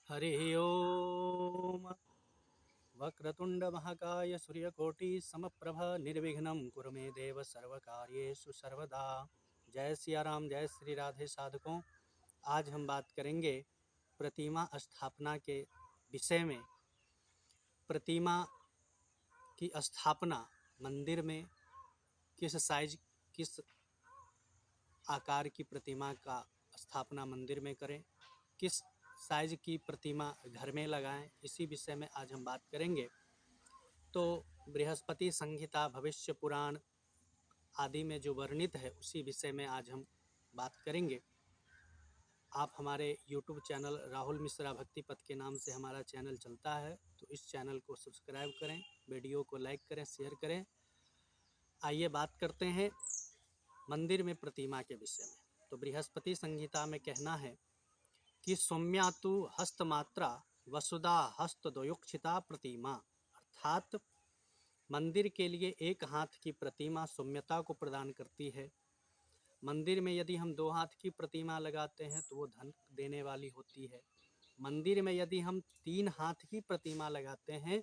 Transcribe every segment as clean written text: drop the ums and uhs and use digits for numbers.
हरिः ओम वक्रतुंड महाकाय सूर्यकोटि समप्रभ निर्विघ्नं कुरु मे देव सर्वकार्येषु सर्वदा। जय सिया राम, जय श्री राधे साधकों। आज हम बात करेंगे प्रतिमा स्थापना के विषय में। प्रतिमा की स्थापना मंदिर में किस साइज, किस आकार की प्रतिमा का स्थापना मंदिर में करें, किस साइज की प्रतिमा घर में लगाएं, इसी विषय में आज हम बात करेंगे। तो बृहस्पति संहिता, भविष्य पुराण आदि में जो वर्णित है उसी विषय में आज हम बात करेंगे। आप हमारे YouTube चैनल राहुल मिश्रा भक्ति पथ के नाम से हमारा चैनल चलता है, तो इस चैनल को सब्सक्राइब करें, वीडियो को लाइक करें, शेयर करें। आइए बात करते हैं मंदिर में प्रतिमा के विषय में। तो बृहस्पति संहिता में कहना है कि सौम्या तु हस्तमात्रा वसुधा हस्तद्वयोक्षिता प्रतिमा, अर्थात मंदिर के लिए एक हाथ की प्रतिमा सौम्यता को प्रदान करती है। मंदिर में यदि हम 2 हाथ की प्रतिमा लगाते हैं तो वो धन देने वाली होती है। मंदिर में यदि हम 3 हाथ की प्रतिमा लगाते हैं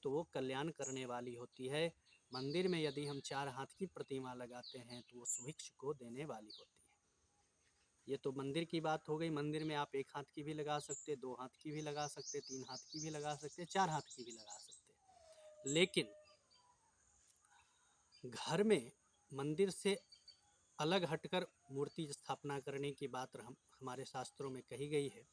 तो वो कल्याण करने वाली होती है। मंदिर में यदि हम 4 हाथ की प्रतिमा लगाते हैं तो वो सुभिक्ष को देने वाली होती है। ये तो मंदिर की बात हो गई। मंदिर में आप 1 हाथ की भी लगा सकते, 2 हाथ की भी लगा सकते, 3 हाथ की भी लगा सकते, 4 हाथ की भी लगा सकते। लेकिन घर में मंदिर से अलग हटकर मूर्ति स्थापना करने की बात हमारे शास्त्रों में कही गई है।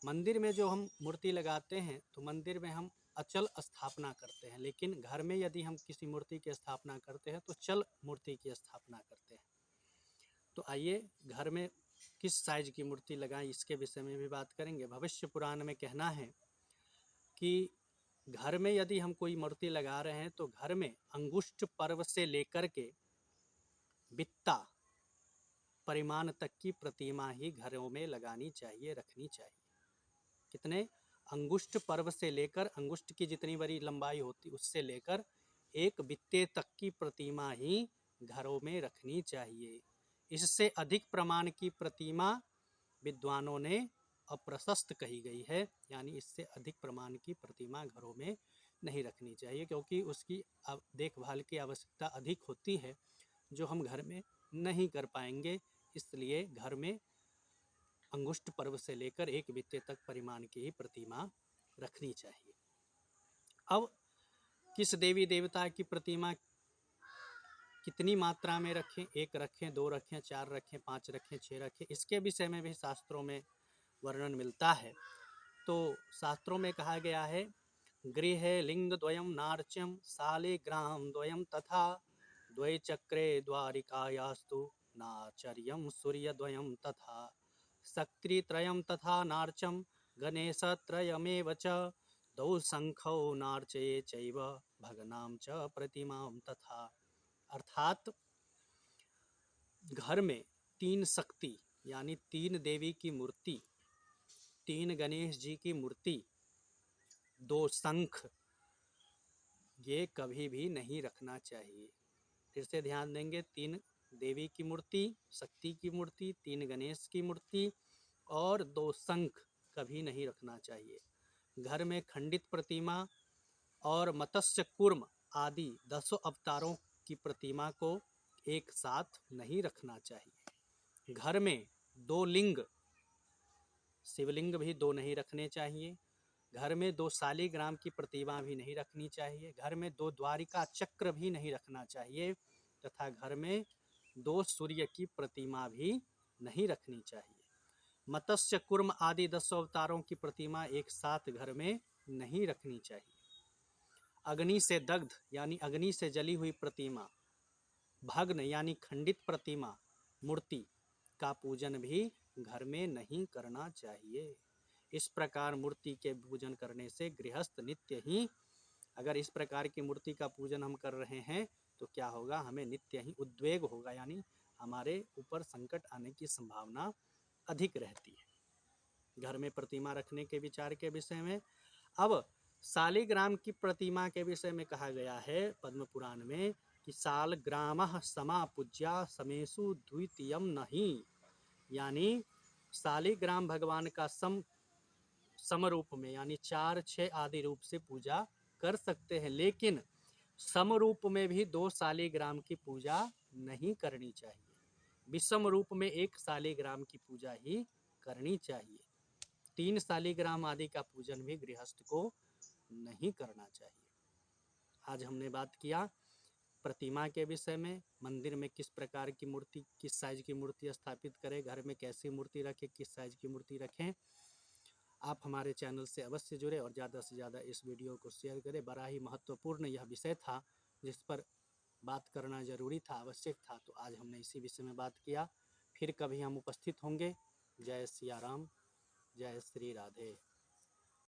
मंदिर में जो हम मूर्ति लगाते हैं तो मंदिर में हम अचल स्थापना करते हैं, लेकिन घर में यदि हम किसी मूर्ति की स्थापना करते हैं तो चल मूर्ति की स्थापना करते हैं। तो आइए घर में किस साइज की मूर्ति लगाएं, इसके विषय में भी बात करेंगे। भविष्य पुराण में कहना है कि घर में यदि हम कोई मूर्ति लगा रहे हैं तो घर में अंगुष्ठ पर्व से लेकर के बित्ता परिमाण तक की प्रतिमा ही घरों में लगानी चाहिए, रखनी चाहिए। कितने? अंगुष्ठ पर्व से लेकर, अंगुष्ठ की जितनी बड़ी लंबाई होती उससे लेकर 1 बित्ते तक की प्रतिमा ही घरों में रखनी चाहिए। इससे अधिक प्रमाण की प्रतिमा विद्वानों ने अप्रशस्त कही गई है, यानी इससे अधिक प्रमाण की प्रतिमा घरों में नहीं रखनी चाहिए, क्योंकि उसकी देखभाल की आवश्यकता अधिक होती है जो हम घर में नहीं कर पाएंगे। इसलिए घर में अंगुष्ठ पर्व से लेकर 1 बित्ते तक परिमाण की ही प्रतिमा रखनी चाहिए। अब किस देवी देवता की प्रतिमा कितनी मात्रा में रखें, 1 रखें, 2 रखें, 4 रखें, 5 रखें, 6 रखें, इसके विषय में भी शास्त्रों में वर्णन मिलता है। तो शास्त्रों में कहा गया है, गृहे लिंगद्वयं नार्च्यं शालिग्राम द्वयं तथा द्वै चक्रे द्वारिकायास्तु नाचर्यं सूर्यद्वयं तथा शक्तित्रयं तथा नार्चं गणेशत्रयमेव च द्वौ शंखौ नार्चये चैव भगनां च प्रतिमां तथा। अर्थात घर में 3 शक्ति यानी 3 देवी की मूर्ति, 3 गणेश जी की मूर्ति, 2 शंख, ये कभी भी नहीं रखना चाहिए। फिर से ध्यान देंगे, 3 देवी की मूर्ति, शक्ति की मूर्ति, 3 गणेश की मूर्ति और 2 शंख कभी नहीं रखना चाहिए। घर में खंडित प्रतिमा और मत्स्य कूर्म आदि 10 अवतारों की प्रतिमा को एक साथ नहीं रखना चाहिए। घर में 2 लिंग, शिवलिंग भी 2 नहीं रखने चाहिए। घर में 2 शालिग्राम की प्रतिमा भी नहीं रखनी चाहिए। घर में 2 द्वारिका चक्र भी नहीं रखना चाहिए तथा घर में 2 सूर्य की प्रतिमा भी नहीं रखनी चाहिए। मत्स्य कूर्म आदि 10 अवतारों की प्रतिमा एक साथ घर में नहीं रखनी चाहिए। अग्नि से दग्ध यानी अग्नि से जली हुई प्रतिमा, भग्न यानी खंडित प्रतिमा, मूर्ति का पूजन भी घर में नहीं करना चाहिए। इस प्रकार मूर्ति के पूजन करने से गृहस्थ नित्य ही, अगर इस प्रकार की मूर्ति का पूजन हम कर रहे हैं तो क्या होगा, हमें नित्य ही उद्वेग होगा, यानी हमारे ऊपर संकट आने की संभावना अधिक रहती है। घर में प्रतिमा रखने के विचार के विषय में। अब शालिग्राम की प्रतिमा के विषय में कहा गया है पद्म पुराण में कि शालग्रामः समापूज्या समेषु द्वितीयं नहि, यानी शालिग्राम भगवान का सम समरूप में यानी 4, 6 आदि रूप से पूजा कर सकते हैं, लेकिन समरूप में भी 2 शालिग्राम की पूजा नहीं करनी चाहिए। विषम रूप में 1 शालिग्राम की पूजा ही करनी चाहिए। 3 शालिग्राम आदि का पूजन भी गृहस्थ को नहीं करना चाहिए। आज हमने बात किया प्रतिमा के विषय में, मंदिर में किस प्रकार की मूर्ति, किस साइज की मूर्ति स्थापित करें, घर में कैसी मूर्ति रखें, किस साइज की मूर्ति रखें। आप हमारे चैनल से अवश्य जुड़े और ज़्यादा से ज़्यादा इस वीडियो को शेयर करें। बड़ा ही महत्वपूर्ण यह विषय था जिस पर बात करना ज़रूरी था, आवश्यक था, तो आज हमने इसी विषय में बात किया। फिर कभी हम उपस्थित होंगे। जय सिया राम, जय श्री राधे।